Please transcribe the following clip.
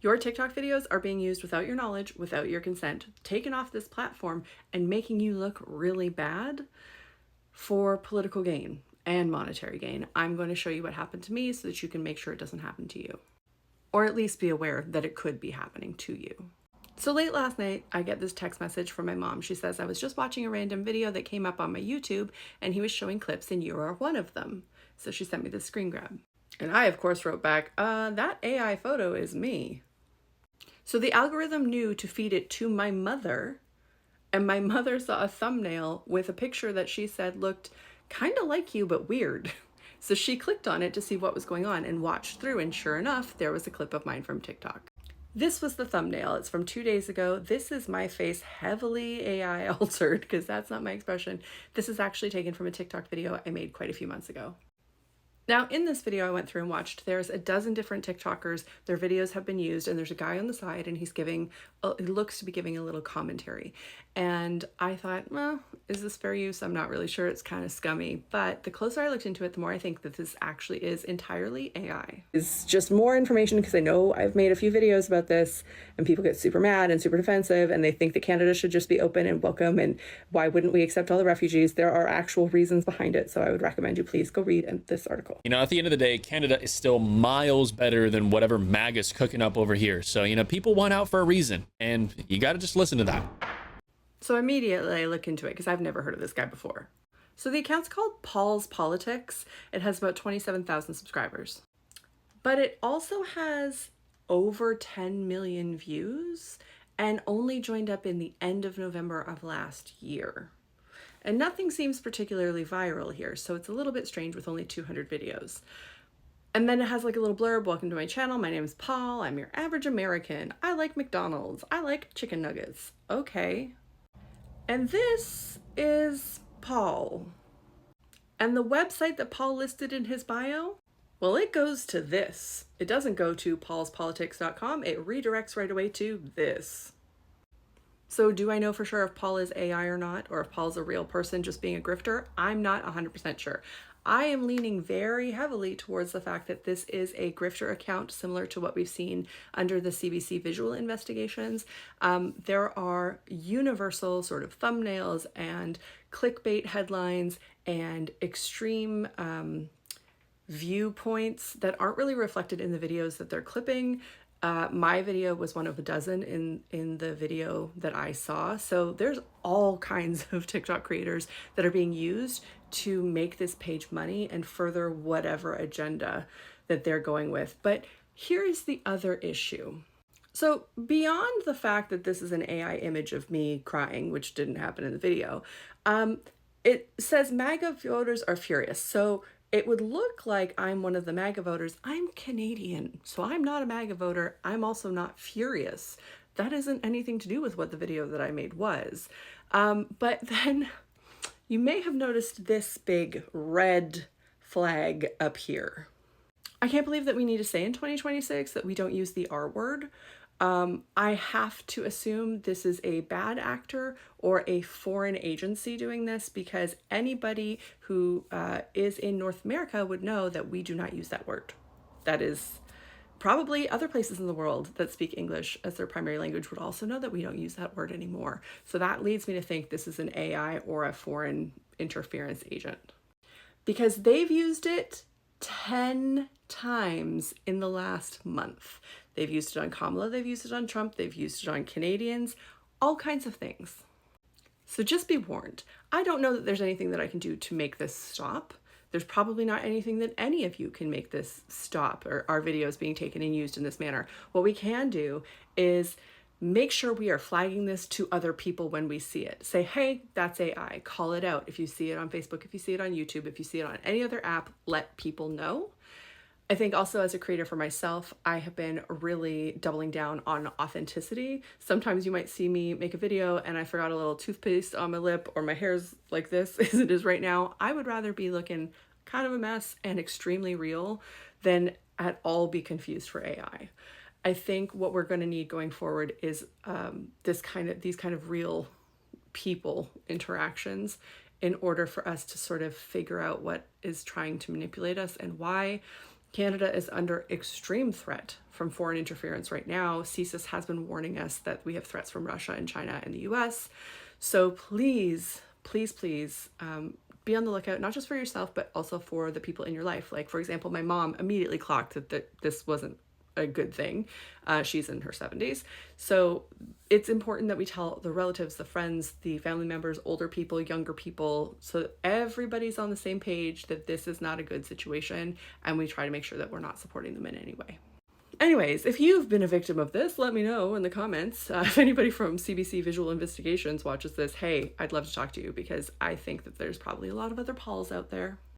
Your TikTok videos are being used without your knowledge, without your consent, taken off this platform and making you look really bad for political gain and monetary gain. I'm going to show you what happened to me so that you can make sure it doesn't happen to you, or at least be aware that it could be happening to you. So late last night, I get this text message from my mom. She says, I was just watching a random video that came up on my YouTube and he was showing clips and you are one of them. So she sent me this screen grab. And I, of course, wrote back, that AI photo is me. So the algorithm knew to feed it to my mother, and my mother saw a thumbnail with a picture that she said looked kind of like you, but weird. So she clicked on it to see what was going on and watched through, and sure enough, there was a clip of mine from TikTok. This was the thumbnail. It's from 2 days ago. This is my face heavily AI altered because that's not my expression. This is actually taken from a TikTok video I made quite a few months ago. Now, in this video I went through and watched, there's a dozen different TikTokers, their videos have been used, and there's a guy on the side and he's giving, he looks to be giving a little commentary. And I thought, well, is this fair use? I'm not really sure. It's kind of scummy. But the closer I looked into it, the more I think that this actually is entirely AI. It's just more information because I know I've made a few videos about this and people get super mad and super defensive and they think that Canada should just be open and welcome and why wouldn't we accept all the refugees? There are actual reasons behind it. So I would recommend you please go read this article. You know, at the end of the day, Canada is still miles better than whatever MAGA's cooking up over here. So, you know, people want out for a reason, and you got to just listen to that. So immediately I look into it because I've never heard of this guy before. So the account's called Paul's Politics. It has about 27,000 subscribers. But it also has over 10 million views and only joined up in the end of November of last year. And nothing seems particularly viral here, so it's a little bit strange with only 200 videos. And then it has like a little blurb, welcome to my channel, my name is Paul, I'm your average American, I like McDonald's, I like chicken nuggets. Okay. And this is Paul. And the website that Paul listed in his bio, well, it goes to this. It doesn't go to paulspolitics.com, it redirects right away to this. So do I know for sure if Paul is AI or not, or if Paul's a real person just being a grifter? I'm not 100% sure. I am leaning very heavily towards the fact that this is a grifter account similar to what we've seen under the CBC visual investigations. There are universal sort of thumbnails and clickbait headlines and extreme viewpoints that aren't really reflected in the videos that they're clipping. My video was one of a dozen in the video that I saw. So there's all kinds of TikTok creators that are being used to make this page money and further whatever agenda that they're going with. But here's the other issue. So beyond the fact that this is an AI image of me crying, which didn't happen in the video, it says MAGA voters are furious. So it would look like I'm one of the MAGA voters. I'm Canadian, so I'm not a MAGA voter. I'm also not furious. That isn't anything to do with what the video that I made was. But then you may have noticed this big red flag up here. I can't believe that we need to say in 2026 that we don't use the R word. I have to assume this is a bad actor or a foreign agency doing this because anybody who is in North America would know that we do not use that word. That is probably other places in the world that speak English as their primary language would also know that we don't use that word anymore. So that leads me to think this is an AI or a foreign interference agent because they've used it 10 times in the last month. They've used it on Kamala, they've used it on Trump, they've used it on Canadians, all kinds of things. So just be warned. I don't know that there's anything that I can do to make this stop. There's probably not anything that any of you can make this stop or our videos being taken and used in this manner. What we can do is make sure we are flagging this to other people when we see it. Say, hey, that's AI. Call it out. If you see it on Facebook, if you see it on YouTube, if you see it on any other app, let people know. I think also as a creator for myself, I have been really doubling down on authenticity. Sometimes you might see me make a video and I forgot a little toothpaste on my lip or my hair's like this as it is right now. I would rather be looking kind of a mess and extremely real than at all be confused for AI. I think what we're going to need going forward is these kind of real people interactions in order for us to sort of figure out what is trying to manipulate us and why. Canada is under extreme threat from foreign interference right now. CSIS has been warning us that we have threats from Russia and China and the US. So please, please, please be on the lookout, not just for yourself, but also for the people in your life. Like, for example, my mom immediately clocked that this wasn't a good thing. She's in her 70s. So it's important that we tell the relatives, the friends, the family members, older people, younger people, so that everybody's on the same page that this is not a good situation, and we try to make sure that we're not supporting them in any way. Anyways, if you've been a victim of this, let me know in the comments. If anybody from CBC Visual Investigations watches this, hey, I'd love to talk to you, because I think that there's probably a lot of other Pauls out there.